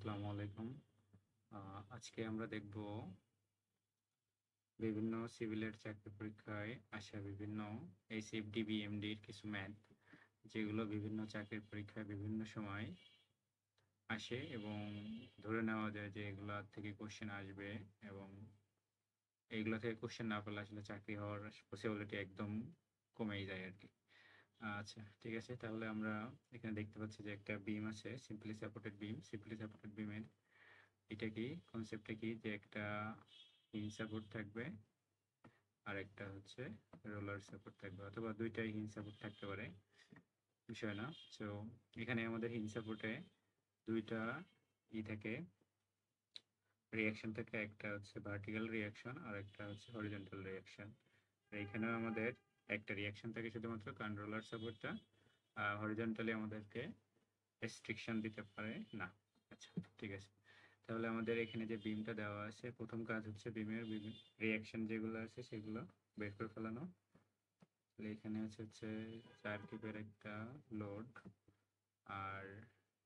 আসসালামু আলাইকুম। আজকে আমরা দেখব বিভিন্ন সিভিলের চাকরি পরীক্ষায় আসা বিভিন্ন এসএফডি, বিএমডির কিছু ম্যাথ, যেগুলো বিভিন্ন চাকরির পরীক্ষায় বিভিন্ন সময় আসে এবং ধরে নেওয়া যায় যে এগুলো থেকে কোশ্চেন আসবে এবং এইগুলো থেকে কোশ্চেন না পেলে আসলে চাকরি হওয়ার পসিবিলিটি একদম কমেই যায় আর কি। আচ্ছা, ঠিক আছে। তাহলে আমরা এখানে দেখতে পাচ্ছি যে একটা বিম আছে, simply supported beam. Simply supported বিমের এটা কি, কনসেপ্টটা কি, যে একটা হিঞ্জ সাপোর্ট থাকবে আর একটা হচ্ছে রোলার সাপোর্ট থাকবে, অথবা দুইটাই হিঞ্জ সাপোর্ট থাকতে পারে, বিষয় না। সো এখানে আমাদের হিঞ্জ সাপোর্টে দুইটা থাকে, রিয়াকশন থাকে, একটা হচ্ছে ভার্টিক্যাল রিয়াকশন আর একটা হচ্ছে হরিজন্টাল রিয়াকশন। এখানেও আমাদের একটা রিয়াকশন থাকে শুধুমাত্র, কারণ রোলার সাপোর্টটা হরিজন্টালি আমাদেরকে রেস্ট্রিকশন দিতে পারে না। আচ্ছা, ঠিক আছে। তাহলে আমাদের এখানে যে বিমটা দেওয়া আছে, প্রথম কাজ হচ্ছে বিমের রিয়াকশন যেগুলো আছে সেগুলো বের করে ফেলানো। তাহলে এখানে হচ্ছে 4 কিপের একটা লোড, আর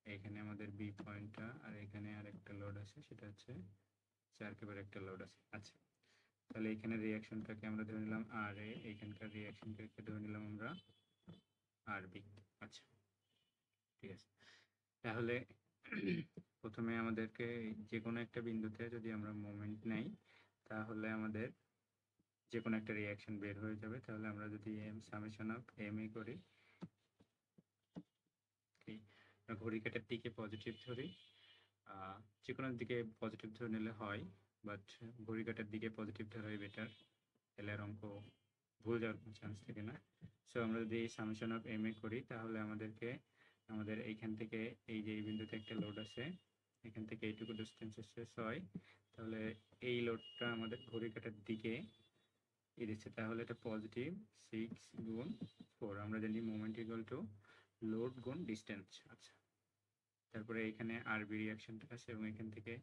এখানে আমাদের বি পয়েন্টটা, আর এখানে আরেকটা লোড আছে, সেটা হচ্ছে 4 কিপের একটা লোড আছে। আচ্ছা, তাহলে এখানে রিয়াকশনটাকে আমরা ধরে নিলাম আর এ, এখানকার রিয়াকশনটাকে ধরে নিলাম আমরা আর বি। আচ্ছা, ঠিক আছে। তাহলে প্রথমে আমাদেরকে যে কোনো একটা বিন্দুতে যদি আমরা মোমেন্ট নেই, তাহলে আমাদের যে কোনো একটা রিয়াকশন বের হয়ে যাবে। তাহলে আমরা যদি এম সামেশন অফ এম এ করি, ঘড়ি কাঁটার দিকে পজিটিভ ধরি, যে কোনো দিকে পজিটিভ ধরে নিলে হয়, বাট ঘড়ি কাঁটার দিকে পজিটিভ ধরাই বেটার, তাহলে আর অঙ্ক ভুল যাওয়ার কোনো চান্স থাকে না। সো আমরা যদি সামেশন অফ এম এ করি, তাহলে আমাদের এইখান থেকে এই যে এই বিন্দুতে একটা লোড আছে, এখান থেকে এইটুকু ডিস্টেন্স হচ্ছে 6, তাহলে এই লোডটা আমাদের ঘড়ি কাঁটার দিকে দিচ্ছে, তাহলে এটা পজিটিভ 6 গুণ 4। আমরা জানি মোমেন্ট ইকুয়াল টু লোড গুণ ডিস্টেন্স। আচ্ছা, তারপরে এখানে আরবি রিয়াকশনটা আছে এবং এখান থেকে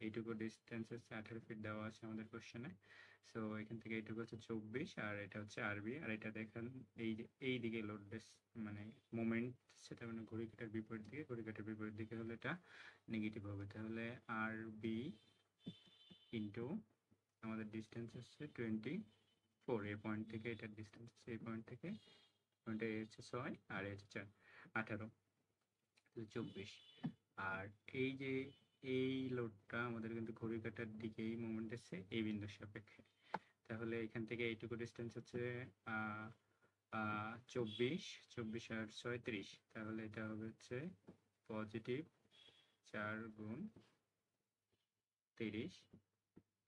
এইটুকু ডিস্টেন্স হচ্ছে 18 ফিট দেওয়া আছে আমাদের কোশ্চেনে। সো এখান থেকে এইটুকু হচ্ছে 24, আর এটা হচ্ছে আরবি, আর এটা দেখেন এই যে এই দিকে লোড মানে মোমেন্ট, সেটা মানে ঘড়ি কাঁটার বিপরীত দিকে, ঘড়ি কাঁটার বিপরীত দিকে হলে এটা নেগেটিভ হবে। তাহলে আরবি ইন্টু আমাদের ডিস্টেন্স হচ্ছে 24, এই পয়েন্ট থেকে এটার ডিস্টেন্স হচ্ছে এই পয়েন্ট থেকে, পয়েন্টে হচ্ছে 6 আর হচ্ছে 4, 18, 24। আর এই যে এই লোডটা আমাদের কিন্তু ঘড়ি কাঁটার দিকেই মুভমেন্ট আছে এই বিন্দুর সাপেক্ষে, তাহলে এখান থেকে এইটুকু ডিস্টেন্স হচ্ছে 24, 24 আর 6 30, তাহলে এটা হবে হচ্ছে পজিটিভ 4 গুণ 30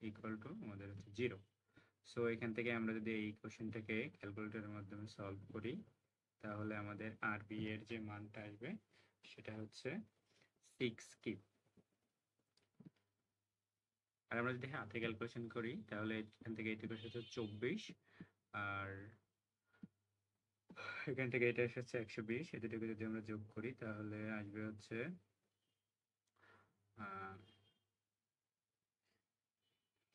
ইকুয়াল টু আমাদের হচ্ছে 0। সো এখান থেকে আমরা যদি এই কোশ্চেনটাকে ক্যালকুলেটরের মাধ্যমে সলভ করি, তাহলে আমাদের আরবি এর যে মানটা আসবে সেটা হচ্ছে 6 কিউব। আর আমরা যদি হাতে ক্যালকুলেশন করি, তাহলে এখান থেকে এইটুকু এসেছে 24, আর এখান থেকে এটা এসেছে 120, এই দুটোকে যদি আমরা যোগ করি তাহলে আসবে হচ্ছে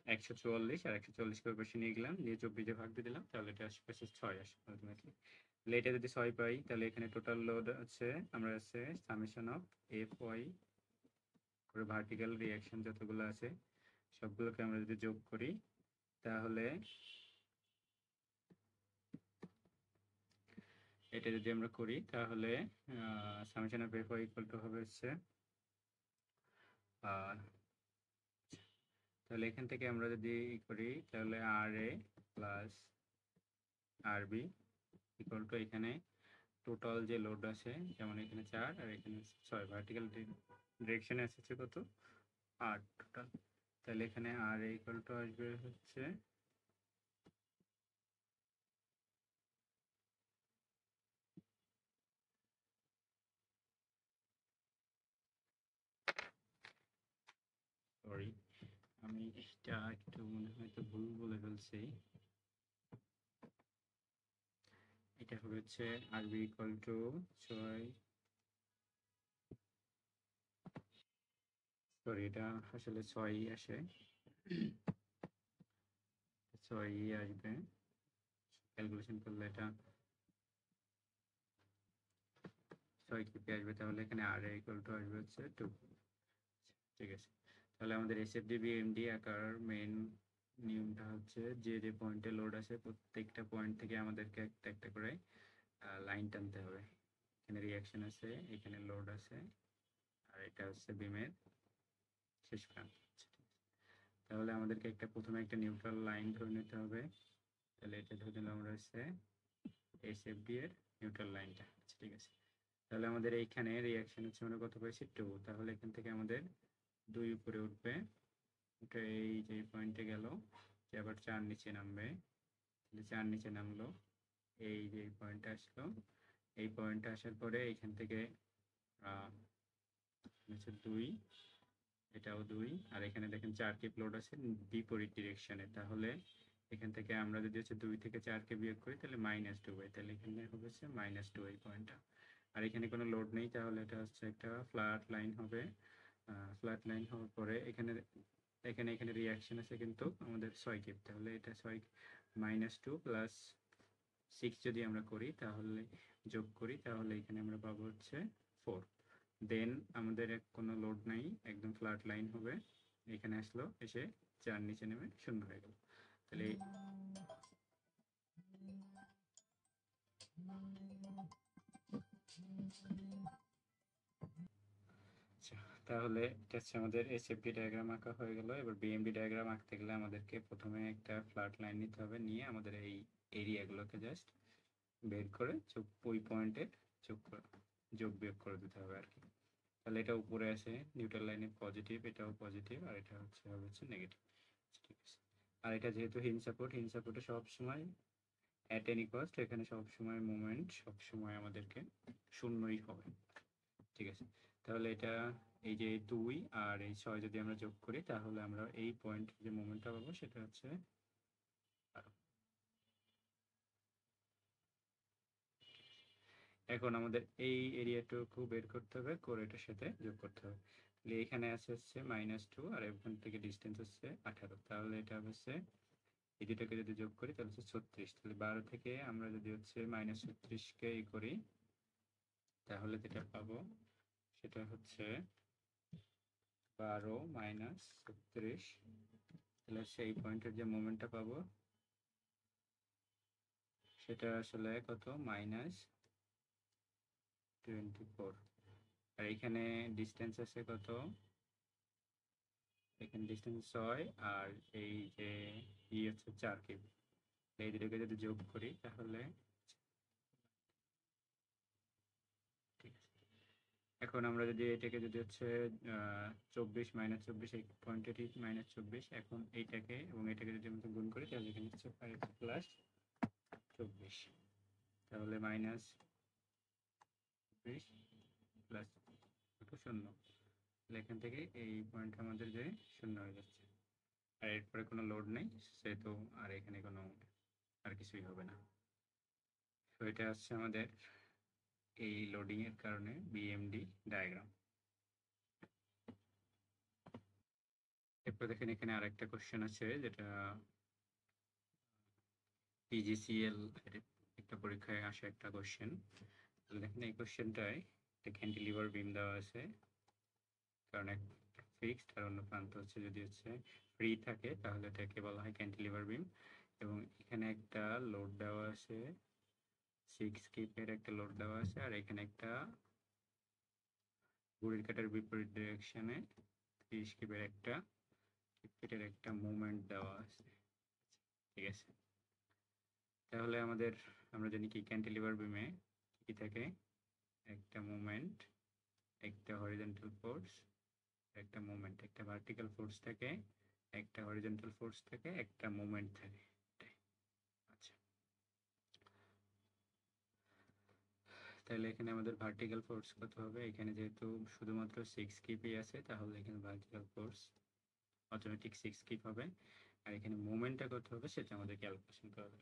144, আর 144 কে পাশে নিয়ে গেলাম, দিয়ে 24 দিয়ে ভাগ দিয়ে দিলাম, তাহলে এটা আসবে 6 আসে আলটিমেটলি। তাহলে এটা যদি 6 পাই, তাহলে এখানে টোটাল লোড আছে আমরা আছে সামেশন অফ এফ ওয়াই করে ভার্টিক্যাল রিয়াকশন যতগুলো আছে সবগুলোকে আমরা যদি যোগ করি, তাহলে এটা যদি আমরা করি, তাহলে summation of F Y equal to হবে হচ্ছে, তাহলে এখান থেকে আমরা যদি করি, তাহলে R A plus R B equal to, এখানে টোটাল যে লোড আছে, যেমন এখানে 4 আর এখানে 6, ভার্টিক্যাল ডিরেকশনে এসেছে কত, 8 টোটাল। তাহলে এখানে আর এ ইকুয়াল টু আসবে হচ্ছে সরি, আমি এটা একটু মনে হয় তো ভুল বলে ফেলছি। এটা হবে হচ্ছে আরবি ইকুয়াল টু 6, সরি এটা আসলে 6 আসে, 6 আসবে, ক্যালকুলেশন করলে এটা 6 কিপে আসবে। তাহলে এখানে আর ইকুয়াল টু আসবে হচ্ছে 2। ঠিক আছে, তাহলে আমাদের এসএফডি বিএমডি আঁকার মেইন নিয়মটা হচ্ছে যে যে পয়েন্টে লোড আছে প্রত্যেকটা পয়েন্ট থেকে আমাদেরকে একটা একটা করে লাইন টানতে হবে। এখানে রিয়াকশন আছে, এখানে লোড আছে, আর এটা হচ্ছে বিমের শেষ প্রান্ত। তাহলে আমাদেরকে প্রথমে একটা নিউট্রাল লাইন ধরে নিতে হবে। তাহলে এটা ধরে নিলাম আমরা হচ্ছে এসএফডি এর নিউট্রাল লাইনটা। ঠিক আছে, তাহলে আমাদের এইখানে রিয়াকশন হচ্ছে আমরা কত পাইছি 2, তাহলে এখান থেকে আমাদের 2 উপরে উঠবে, এটা এই যে পয়েন্টে গেল, যে আবার 4 নিচে নামবে, 4 নিচে নামলো, এই যে পয়েন্টে আসলো, এই পয়েন্টে আসার পরে এইখান থেকে হচ্ছে 2, এটাও 2, আর এখানে দেখেন 4 কে প্লট আছে বিপরীত ডিরেকশনে, তাহলে এখান থেকে আমরা যদি হচ্ছে 2 থেকে 4 কে বিয়োগ করি তাহলে -2 হয়, তাহলে এখানে হবে হচ্ছে -2 এই পয়েন্টটা। আর এখানে কোনো লোড নেই, তাহলে এটা হচ্ছে একটা ফ্ল্যাট লাইন হবে। ফ্ল্যাট লাইন হওয়ার পরে এখানে এখানে এখানে রিয়াকশন আছে কিন্তু আমাদের 6 কিপ, তাহলে এটা 6 -2 প্লাস 6 যদি আমরা করি তাহলে যোগ করি, তাহলে এখানে আমরা পাবো হচ্ছে 4। দেন আমাদের কোনো লোড নাই, একদম ফ্ল্যাট লাইন হবে, এখানে আসলো, এসে 4 নিচে নেমে 0 হয়ে গেল। তাহলে তাহলে এটা হচ্ছে আমাদের এসএফডি ডায়াগ্রাম আঁকা হয়ে গেল। এবার বিএমডি ডায়াগ্রাম আঁকতে গেলে আমাদেরকে প্রথমে একটা ফ্ল্যাট লাইন নিতে হবে, নিয়ে আমাদের এই এরিয়াগুলোকে জাস্ট বের করে ওই পয়েন্টে যোগ বিয়োগ করে দিতে হবে আর কি। তাহলে এটা উপরে আছে নিউট্রাল লাইনের পজিটিভ, এটাও পজিটিভ, আর এটা হচ্ছে নেগেটিভ। ঠিক আছে, আর এটা যেহেতু হিঞ্জ সাপোর্টে সবসময় অ্যাট এনি কস্ট এখানে সবসময় মোমেন্ট সবসময় আমাদেরকে শূন্যই হবে। ঠিক আছে, তাহলে এটা এই যে 2 আর এই 6 যদি আমরা যোগ করি তাহলে আমরা এই পয়েন্ট যে মোমেন্টটা পাবো সেটা হচ্ছে 12। এখন আমাদের এই এরিয়াটুকু বের করতে হবে, করে এটার সাথে যোগ করতে হবে। তাহলে এখানে আছে হচ্ছে -2 আর এখান থেকে ডিস্টেন্স হচ্ছে 18, তাহলে এটা হচ্ছে এই দুটাকে যদি যোগ করি তাহলে হচ্ছে 36। তাহলে 12 থেকে আমরা যদি হচ্ছে -36 কে করি তাহলে যেটা পাবো সেটা হচ্ছে 12 - 36, তাহলে সেই পয়েন্টের যে মোমেন্টটা পাবো সেটা আসলে কত -24। আর এখানে ডিস্টেন্স আছে কত, এখানে ডিস্টেন্স 6 আর এই যে হচ্ছে 4 কিউব, এই দুটোকে যদি যোগ করি তাহলে ঠিক আছে। এখন আমরা যদি এটাকে যদি হচ্ছে 24 -24 এই পয়েন্টে ঠিক -24, এখন এইটাকে এবং এটাকে যদি আমরা গুণ করি তাহলে এখানে হচ্ছে 5 প্লাস 24, তাহলে -24 প্লাস 0, এখান থেকে এই পয়েন্ট আমাদের যে 0 হয়ে যাচ্ছে, আর এরপরে কোনো লোড নেই সেহেতু আর এখানে কোনো আর কিছুই হবে না। তো এটা হচ্ছে আমাদের এই লোডিং এর কারণে বিএমডি ডায়াগ্রাম। এরপর দেখেন এখানে আরেকটা কোশ্চেন আছে যেটা পিজিসিএল একটা পরীক্ষায় আসে একটা কোশ্চেন। তাহলে দেখেন এই কোশ্চেনটায় একটা ক্যান্টিলিভার বিম দেওয়া আছে, কারণ এক ফিক্সড আর অন্য প্রান্ত হচ্ছে যদি হচ্ছে ফ্রি থাকে তাহলে এটাকে বলা হয় ক্যান্টিলিভার বিম। এবং এখানে একটা লোড দেওয়া আছে, 6 কিপের একটা লোড দেওয়া আছে, আর এখানে একটা ঘড়ির কাঁটার বিপরীত ডিরেকশনে 30 কিপের একটা মুভমেন্ট দেওয়া আছে। ঠিক আছে, তাহলে আমরা জানি কি ক্যান্টিলিভার বিমে কি থাকে, একটা মুভমেন্ট, একটা হরিজন্টাল ফোর্স, একটা মুভমেন্ট, একটা ভার্টিক্যাল ফোর্স থাকে, একটা হরিজন্টাল ফোর্স থাকে, একটা মুভমেন্ট থাকে। আচ্ছা, তাহলে এখানে আমাদের ভার্টিক্যাল ফোর্স কত হবে, এখানে যেহেতু শুধুমাত্র 6 কিপই আছে তাহলে এখানে ভার্টিক্যাল ফোর্স অটোমেটিক 6 কিপ হবে, আর এখানে মোমেন্টটা কত হবে সেটা আমাদের ক্যালকুলেশন করা হবে।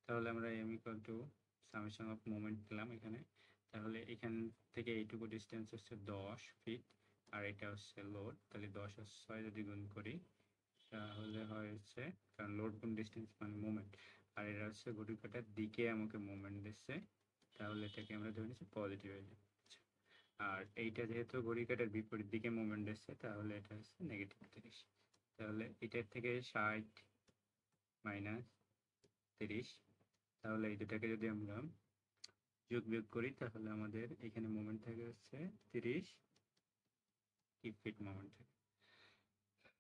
তাহলে আমরা m equal to summation of moment পেলাম এখানে। তাহলে এখান থেকে এইটুকু ডিস্টেন্স হচ্ছে 10 ফিট, আর এটা হচ্ছে লোড, তাহলে 10 আর 6 যদি গুণ করি তাহলে হয় হচ্ছে, কারণ লোড গুণ ডিস্টেন্স মানে মোমেন্ট, আর এটা হচ্ছে ঘড়ির কাঁটার দিকে আমাকে মোমেন্ট দিচ্ছে, তাহলে এটাকে আমরা ধরে নিচ্ছি পজিটিভ হয়ে যাবে। আর এইটা যেহেতু ঘড়ি কাঁটার বিপরীত দিকে মুভমেন্ট এসছে, তাহলে এটা হচ্ছে নেগেটিভ 30। তাহলে এটার থেকে 60 মাইনাস 30, তাহলে এই দুটাকে যদি আমরা যোগ বিয়োগ করি তাহলে আমাদের এখানে মোমেন্ট থাকে হচ্ছে 30 ফিট মোমেন্ট থাকে।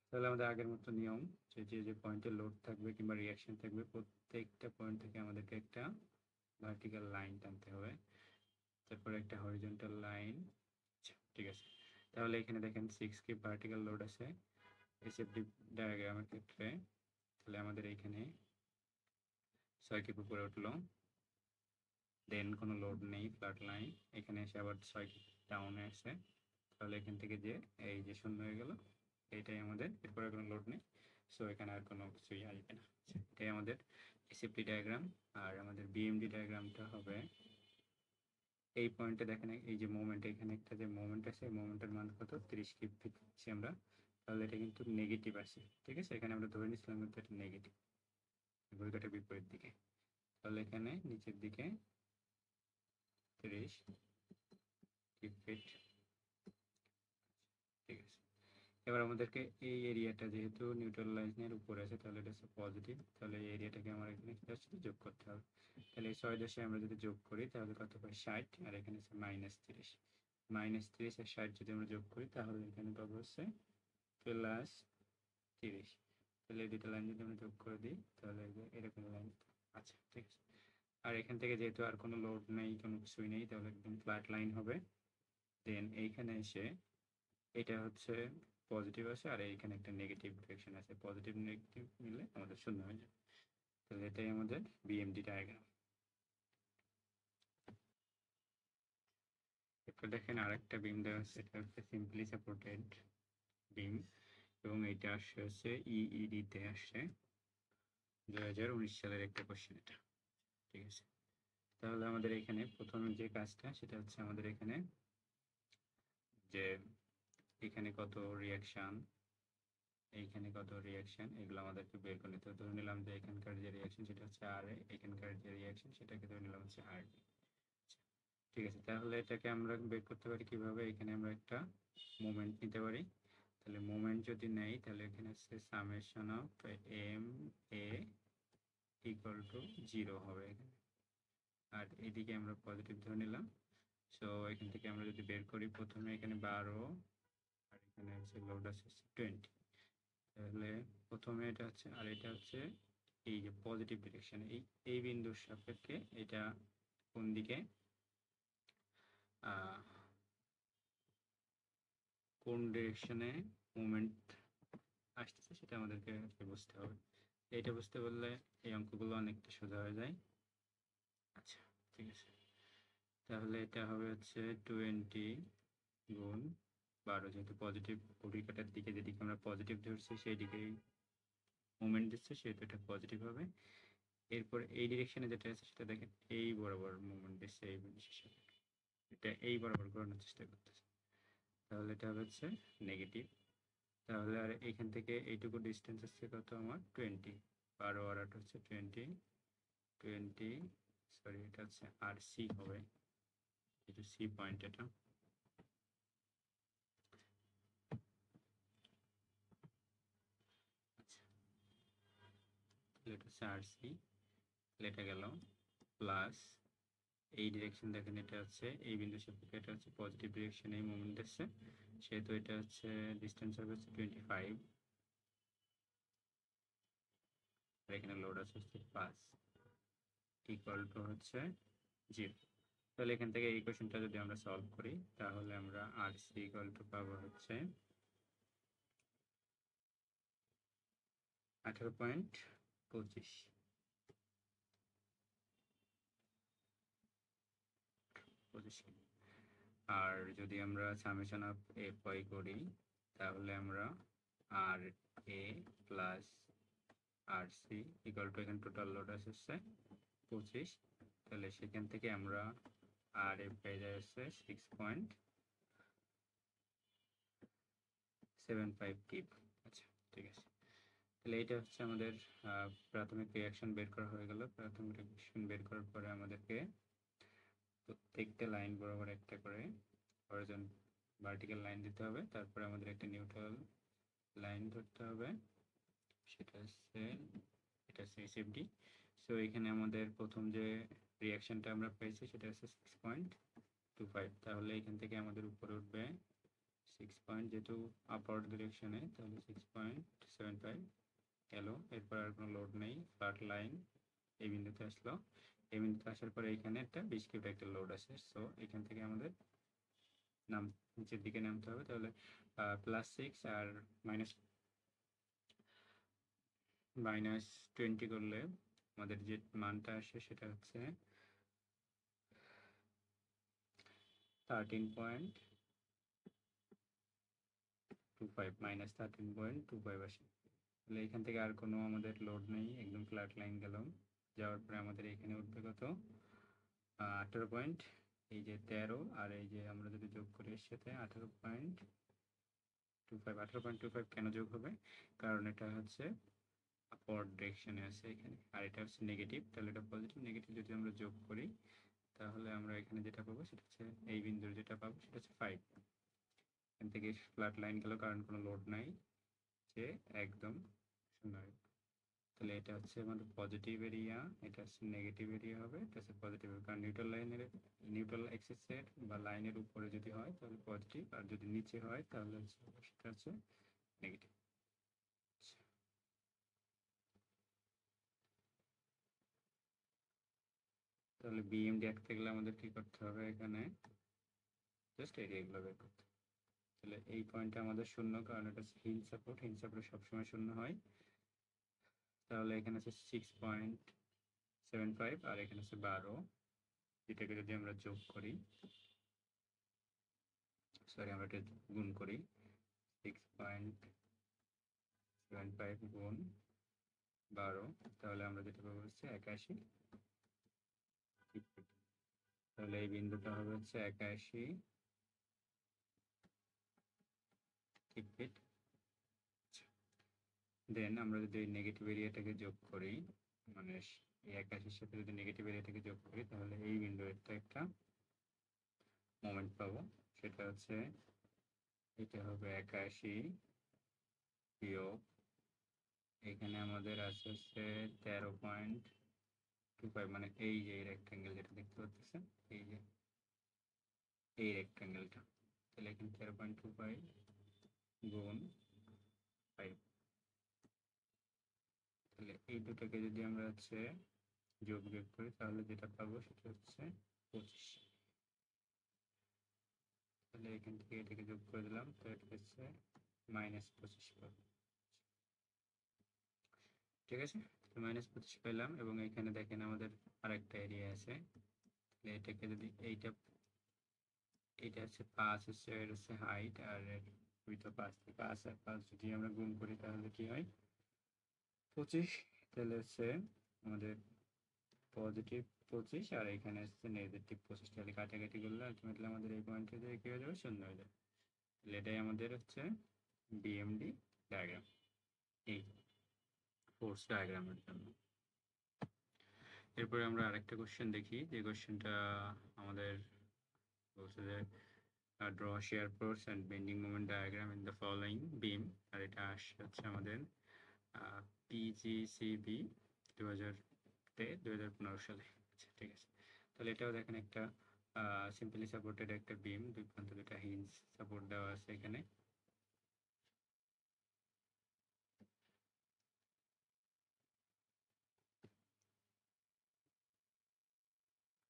তাহলে আমাদের আগের মতো নিয়ম, যে যে পয়েন্টে লোড থাকবে কিংবা রিয়াকশন থাকবে, প্রত্যেকটা পয়েন্ট থেকে আমাদেরকে একটা ভার্টিক্যাল লাইন টানতে হবে, তারপরে একটা হরিজন্টাল লাইন। ঠিক আছে, তাহলে এখানে দেখেন 6 কি ভার্টিক্যাল লোড আছে এসএফডি ডায়াগ্রামের ক্ষেত্রে। তাহলে আমাদের এইখানে 6 কিপ উপরে উঠলো, দেন কোনো লোড নেই, ফ্ল্যাট লাইন। এখানে এসে আবার 6 কিপ ডাউনে আসে, তাহলে এখান থেকে যে এই যে শূন্য হয়ে গেল, এইটাই আমাদের, এরপরে কোনো লোড নেই, সো এখানে আর কোনো কিছুই আসবে না। এটাই আমাদের এসএফডি ডায়াগ্রাম। আর আমাদের বিএমডি ডায়াগ্রামটা হবে এই পয়েন্টে দেখেন, এই যে মোমেন্ট, এখানে একটা যে মোমেন্ট আছে, মোমেন্টের মান কত 30 কিপ দিচ্ছি আমরা, তাহলে এটা কিন্তু নেগেটিভ আছে। ঠিক আছে, এখানে আমরা ধরে নিচ্ছিলাম কিন্তু এটা নেগেটিভ, ঘড়িকাঁটার বিপরীত দিকে। তাহলে এখানে নিচের দিকে 30 কিপ ফিট। ঠিক আছে, এবার আমাদেরকে এই এরিয়াটা যেহেতু নিউট্রাল লাইনের উপরে আছে, তাহলে এটা হচ্ছে পজিটিভ, তাহলে এই এরিয়াটাকে আমার এখানে যোগ করতে হবে। তাহলে এই 6 দশে আমরা যদি যোগ করি তাহলে কত পাই 60, আর এখানে হচ্ছে -30। -30 আর 60 যদি আমরা যোগ করি তাহলে এখানে পাবো হচ্ছে +30। তাহলে এই দুটো লাইন যদি আমরা যোগ করে দিই তাহলে এরকম লাইন। আচ্ছা, ঠিক আছে। আর এখান থেকে যেহেতু আর কোনো লোড নেই, কোনো কিছুই নেই, তাহলে একদম ফ্ল্যাট লাইন হবে। দেন এইখানে এসে এটা হচ্ছে পজিটিভ আছে, আর এইখানে একটা নেগেটিভ ডিরেকশন আছে, পজিটিভ নেগেটিভ মিলে আমাদের শূন্য হয়ে যাবে। তাহলে এটাই আমাদের বিএমডি ডায়াগ্রাম। এরপর দেখেন আরেকটা বিম দেওয়া আছে, এটা হচ্ছে সিম্পলি সাপোর্টেড বিম, এবং এটা আসছে হচ্ছে ইইডি তে আসছে 2019 সালের একটা কোশ্চেন এটা। ঠিক আছে, তাহলে আমাদের এখানে প্রথম যে কাজটা সেটা হচ্ছে আমাদের এখানে যে এখানে কত রিয়াকশন, এইখানে কত রিয়াকশন, এগুলো আমাদেরকে বের করে নিতে হবে। ধরে নিলাম যে এখানকার যে রিয়াকশন সেটা হচ্ছে আর এ, এখানকার যে রিয়াকশন সেটাকে ধরে নিলাম হচ্ছে আর বি। ঠিক আছে, তাহলে এটাকে আমরা বের করতে পারি কিভাবে, এখানে আমরা একটা মোমেন্ট নিতে পারি। তাহলে মোমেন্ট যদি নেই তাহলে এখানে হচ্ছে summation of M A equal to 0 হবে এখানে, আর এদিকে আমরা পজিটিভ ধরে নিলাম। সো এখান থেকে আমরা যদি বের করি, প্রথমে এখানে 12 আর এখানে হচ্ছে লোড আছে 20। তাহলে প্রথমে এটা হচ্ছে, আর এটা হচ্ছে এই যে পজিটিভ ডিরেকশন, এই বিন্দুর সাপেক্ষে এটা কোন দিকে কোন ডিরেকশনে মুভমেন্ট আসতেছে সেটা আমাদেরকে বুঝতে হবে। এটা বুঝতে পারলে এই অঙ্কগুলো অনেকটা সোজা হয়ে যায়। আচ্ছা, ঠিক আছে, তাহলে এটা হবে হচ্ছে 20 গুণ 12, যেহেতু পজিটিভ ঘড়ির কাঁটার দিকে, যেদিকে আমরা পজিটিভ ধরছি সেই দিকেই মুভমেন্ট দিচ্ছে, সেহেতু এটা পজিটিভ হবে। এরপর এই ডিরেকশনে যেটা আছে সেটা দেখেন এই বরাবর মুভমেন্ট দিচ্ছে, এই জিনিসের সাথে এটা এই বরাবর ঘোরানোর চেষ্টা করতেছে, তাহলে এটা হচ্ছে নেগেটিভ। তাহলে আর এইখান থেকে এইটুকু ডিস্টেন্স আছে কত আমার 20, 12 আর 8 হচ্ছে 20, সরি এটা হচ্ছে আর সি হবে, এটা সি পয়েন্ট এটা। আচ্ছা, এটা হচ্ছে আর সি, এটা গেল প্লাস এই ডিরেকশন দেখেন, এটা হচ্ছে এই বিন্দু সাপেক্ষে এটা হচ্ছে পজিটিভ ডিরেকশনে মুভমেন্ট দিচ্ছে, সেহেতু এটা হচ্ছে ডিসটেন্স হবে হচ্ছে 25, আর এখানে লোড আছে হচ্ছে 5 ইকুয়াল টু হচ্ছে 0। তাহলে এখান থেকে এই কোশ্চেনটা যদি আমরা সলভ করি তাহলে আমরা আর সি ইকুয়াল টু পাবো হচ্ছে 18.25। আর যদি আমরা সামেশন অফ এফ ওয়াই করি তাহলে আমরা R A plus R C equal to, এখানে টোটাল লোড আসছে 25, তাহলে সেখান থেকে আমরা আর এ পেয়ে যাচ্ছে 6.75 কিপ। আচ্ছা, ঠিক আছে, তাহলে এটা হচ্ছে আমাদের প্রাথমিক রিয়াকশন বের করা হয়ে গেল। প্রাথমিক রিয়াকশন বের করার পরে আমাদেরকে প্রত্যেকটা লাইন বরাবর একটা করে হরিজন্টাল ভার্টিক্যাল লাইন দিতে হবে, তারপরে আমাদের একটা নিউট্রাল লাইন ধরতে হবে, সেটা হচ্ছে এসএফডি। সো এখানে আমাদের প্রথম যে রিয়াকশনটা আমরা পেয়েছি সেটা হচ্ছে 6.25, তাহলে এখান থেকে আমাদের উপরে উঠবে 6 যেহেতু আপওয়ার্ড ডিরেকশনে, তাহলে 6.75 গেল। এরপর আর কোনো লোড নেই, ফ্ল্যাট লাইন এই বিন্দুতে আসলো। এই বিন্দুতে আসার পরে এখানে একটা 20 কিউট একটা লোড আছে। সো এখান থেকে আমাদের নিচের দিকে নামতে হবে, তাহলে +6 আর -20 করলে আমাদের যে মানটা আসে সেটা হচ্ছে 13.25 -13.25 আসে। তাহলে এখান থেকে আর কোনো আমাদের লোড নেই, একদম ফ্ল্যাট লাইন গেলাম। যাওয়ার পরে আমাদের এখানে উঠবে কত, 18 পয়েন্ট, এই যে 13 আর এই যে আমরা যদি যোগ করি এর সাথে 18.25 কেন যোগ হবে, কারণ এটা হচ্ছে আপওয়ার্ড ডিরেকশনে আছে এখানে, আর এটা হচ্ছে নেগেটিভ, তাহলে এটা পজিটিভ। নেগেটিভ যদি আমরা যোগ করি তাহলে আমরা এখানে যেটা পাবো সেটা হচ্ছে এই বিন্দুর যেটা পাবো সেটা হচ্ছে 5। এখান থেকে ফ্ল্যাট লাইন গেল কারণ কোনো লোড নাই, যে একদম শূন্য। তাহলে এটা হচ্ছে আমাদের পজিটিভ এরিয়া, এটা হচ্ছে নেগেটিভ এরিয়া হবে, এটা হচ্ছে পজিটিভ, কারণ নিউট্রাল অ্যাক্সিসের বা লাইনের উপরে যদি হয় তাহলে পজিটিভ, আর যদি নিচে হয় তাহলে সেটা হচ্ছে নেগেটিভ। তাহলে বিএমডি আঁকতে গেলে আমাদের কি করতে হবে, এখানে জাস্ট এরিয়াগুলো বের করতে হবে। তাহলে এই পয়েন্টটা আমাদের শূন্য, কারণ এটা হিল সাপোর্ট সবসময় শূন্য হয়। তাহলে এখানে আছে 6.75 আর এখানে আছে 12, এটাকে যদি আমরা যোগ করি, সরি আমরা এটা গুণ করি, 6.75 গুণ 12, তাহলে আমরা যেটা পাবো হচ্ছে 81। তাহলে এই বিন্দুটা হবে হচ্ছে 81 ফিট। দেন আমরা যদি নেগেটিভ এরিয়াটাকে যোগ করি, মানে এই 81-এর সাথে যদি নেগেটিভ এরিয়াটাকে যোগ করি, তাহলে এই বিন্দুর একটা মোমেন্ট পাবো, সেটা হচ্ছে এটা হবে 81 বিয়োগ, এখানে আমাদের আছে হচ্ছে 13.25, মানে এই যে রেক্ট্যাঙ্গেল যেটা দেখতে পাচ্ছেন, এই যে এই রেক্ট্যাঙ্গেলটা, তাহলে এখানে 13.25 গুণ 5, তাহলে এই দুটোকে যদি আমরা হচ্ছে যোগ বিয়োগ করি তাহলে যেটা পাবো সেটা হচ্ছে 25। তাহলে এখান থেকে এটাকে যোগ করে দিলাম, তো এটা হচ্ছে -25 পাবো। ঠিক আছে, -25 পেলাম। এবং এখানে দেখেন আমাদের আরেকটা এরিয়া আছে, এটাকে যদি এইটা হচ্ছে 5 হচ্ছে, এর হচ্ছে হাইট, আর এর উইথ 5 আর 5 যদি আমরা গুণ করি তাহলে কি হয় 25। তাহলে হচ্ছে আমাদের পজিটিভ 25 আর এখানে হচ্ছে নেগেটিভ 25, তাহলে কাটাকাটি করলে আলটিমেটলি আমাদের এই পয়েন্টে যে কি হয়ে যাবে, শূন্য হয়ে যাবে। তাহলে এটাই আমাদের হচ্ছে বিএমডি ডায়াগ্রাম, এই ফোর্স ডায়াগ্রামের জন্য। এরপরে আমরা আরেকটা কোশ্চেন দেখি, যে কোশ্চেনটা আমাদের বলছে যে draw shear force and bending moment diagram in the following beam, আর এটা হচ্ছে আমাদের পিজিসিবি 2015 সালে। আচ্ছা ঠিক আছে, তাহলে এটাও দেখেন একটা সিম্পলি সাপোর্টেড একটা বিম, দুই প্রান্তে দুটা হিঞ্জ সাপোর্ট দেওয়া আছে এখানে।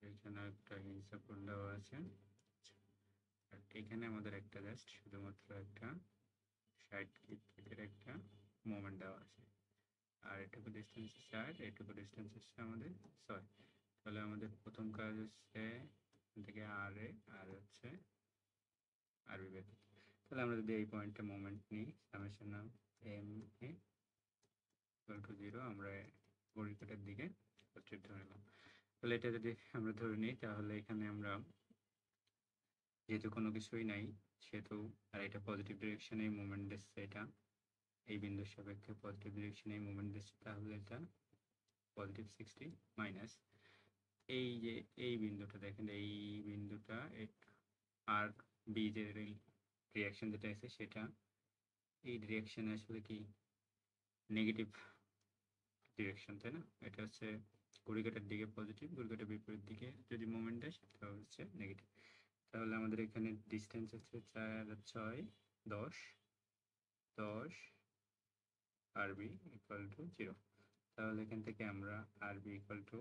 এখানে একটা হিঞ্জ সাপোর্ট দেওয়া আছে, আর এখানে আমাদের একটা জাস্ট শুধুমাত্র একটা 60 ফিটের একটা মোমেন্ট দেওয়া আছে, আর এটুকু ডিস্টেন্স 4, এটুকু ডিস্টেন্স হচ্ছে আমাদের 6। তাহলে আমাদের প্রথম কাজ হচ্ছে থেকে আর হচ্ছে আরবি বের করতে। তাহলে আমরা যদি এই পয়েন্টে মোমেন্ট নিই, সামেশন নাম এম এ ইকুয়াল টু 0, আমরা ঘড়ির কাঁটার দিকে স্ট্রেট ধরে নিলাম। তাহলে এটা যদি আমরা ধরে নিই তাহলে এখানে আমরা যেহেতু কোনো কিছুই নাই সেহেতু, আর এটা পজিটিভ ডিরেকশনে মুভমেন্ট দিচ্ছে, এটা এই বিন্দুর সাপেক্ষে পজিটিভ ডিরেকশনে মুভমেন্ট দিচ্ছে, তাহলে এটা পজিটিভ 60 মাইনাস এই যে এই বিন্দুটা দেখেন, এই বিন্দুটা আর বি যে রিয়াকশন যেটা আছে সেটা এই ডিরেকশনে আসলে কি নেগেটিভ ডিরেকশন, তাই না? এটা হচ্ছে ঘড়িকাঁটার দিকে পজিটিভ, ঘড়িকাঁটার বিপরীত দিকে যদি মুভমেন্ট দেয় সেটা হচ্ছে নেগেটিভ। তাহলে আমাদের এখানে ডিস্টেন্স হচ্ছে 4 6 10 10 আরবি ইকুয়াল টু 0। তাহলে এখান থেকে আমরা আরবি ইকুয়াল টু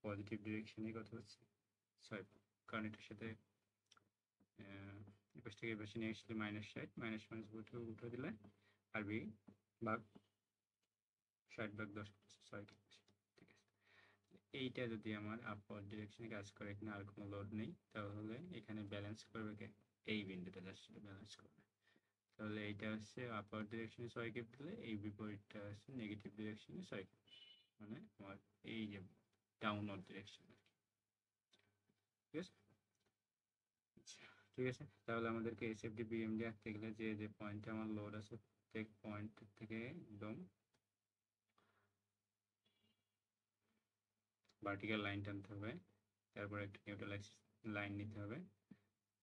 পজিটিভ ডিরেকশনে কত হচ্ছে 6, কারণ এটার সাথে এপাশ থেকে এপাশে নিয়ে আসলে -60, মাইনাস মাইনাস উঠে দিলে আরবি ভাগ 60/10 6, ঠিক আছে। এইটা যদি আমার আপওয়ার্ড ডিরেকশনে কাজ করে, এখানে আর কোনো লোড নেই, তাহলে এখানে ব্যালেন্স করবে কে? এই বিন্দুটা জাস্ট ব্যালেন্স করবে। তাহলে এইটা হচ্ছে আপওয়ার্ড ডিরেকশনে 6 কিপ দিলে এই বিপরীতটা হচ্ছে নেগেটিভ ডিরেকশনে 6 কিপ, মানে আমার এই যে ডাউনওয়ার্ড ডিরেকশন, ঠিক আছে। আচ্ছা, ঠিক আছে। তাহলে আমাদেরকে এসএফডি বিএমডি আঁকতে গেলে যে যে পয়েন্টে আমার লোড আছে প্রত্যেক পয়েন্ট থেকে একদম ভার্টিক্যাল লাইন টানতে হবে, তারপর একটা নিউট্রাল অ্যাক্সিস লাইন নিতে হবে,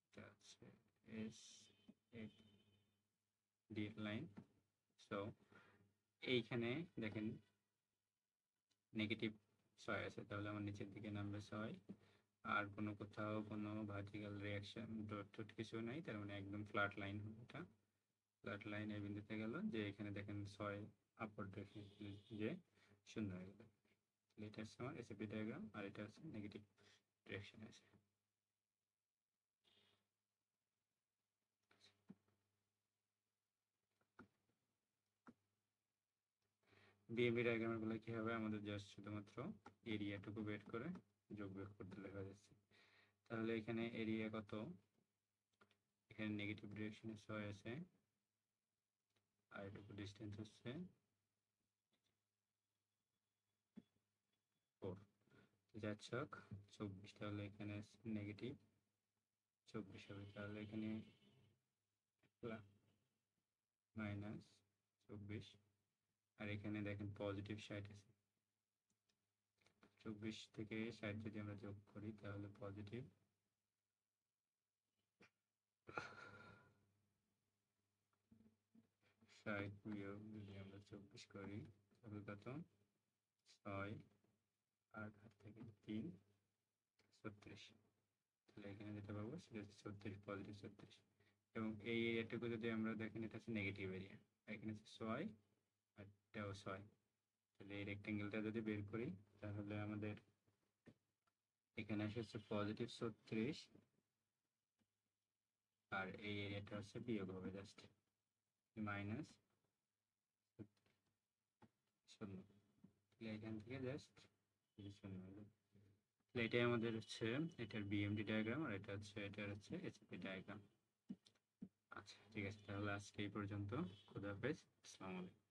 এটা হচ্ছে S F D line. So এইখানে দেখেন নেগেটিভ 6 আছে, তাহলে আমার নিচের দিকে নামবে 6, আর কোনো কোথাও কোনো ভার্টিক্যাল রিয়াকশন ডট টট কিছু নাই, তার মানে একদম ফ্ল্যাট লাইন হবে। এটা ফ্ল্যাট লাইন এই বিন্দুতে গেল, যে এখানে দেখেন 6 আপওয়ার্ড ডিরেকশন যে 0 হয়ে গেল। এটা হচ্ছে আমার এসএফডি ডায়াগ্রাম, আর এটা হচ্ছে নেগেটিভ ডিরেকশন আছে। বিএমবি ডায়াগ্রামের গুলো কি হবে, আমাদের জাস্ট শুধুমাত্র এরিয়াটুকু বের করে যোগ বিয়োগ করতে লেখা যাচ্ছে। তাহলে এখানে এরিয়া কত, এখানে নেগেটিভ ডিরেকশনে 6 আছে, আর এটুকু ডিস্টেন্স হচ্ছে 4, যাচ্ছক 24, তাহলে এখানে নেগেটিভ 24 হবে। তাহলে এখানে -24, আর এখানে দেখেন পজিটিভ 60 আছে। 24 থেকে 60 যদি আমরা যোগ করি তাহলে পজিটিভ 60 বিয়োগ যদি আমরা 24 করি তাহলে কত, 6 8 থেকে 3 36। তাহলে এখানে যেটা পাবো সেটা হচ্ছে 36, পজিটিভ 36। এবং এই এরিয়াটুকু যদি আমরা দেখেন এটা হচ্ছে নেগেটিভ এরিয়া, এখানে হচ্ছে 6 আর এটাও 6। তাহলে এই রেক্টেঙ্গেলটা যদি বের করি তাহলে আমাদের এখানে আসছে পজিটিভ 36, আর এই এরিয়াটা হচ্ছে বিয়োগ হবে জাস্ট মাইনাস 0। এখান থেকে জাস্ট 0 হবে। এটাই আমাদের হচ্ছে এটার বিএমডি ডায়াগ্রাম, আর এটা হচ্ছে এটার হচ্ছে এসএফডি ডায়াগ্রাম। আচ্ছা, ঠিক আছে, তাহলে আজকে এই পর্যন্ত। খোদা হাফেজ, আসসালামু আলাইকুম।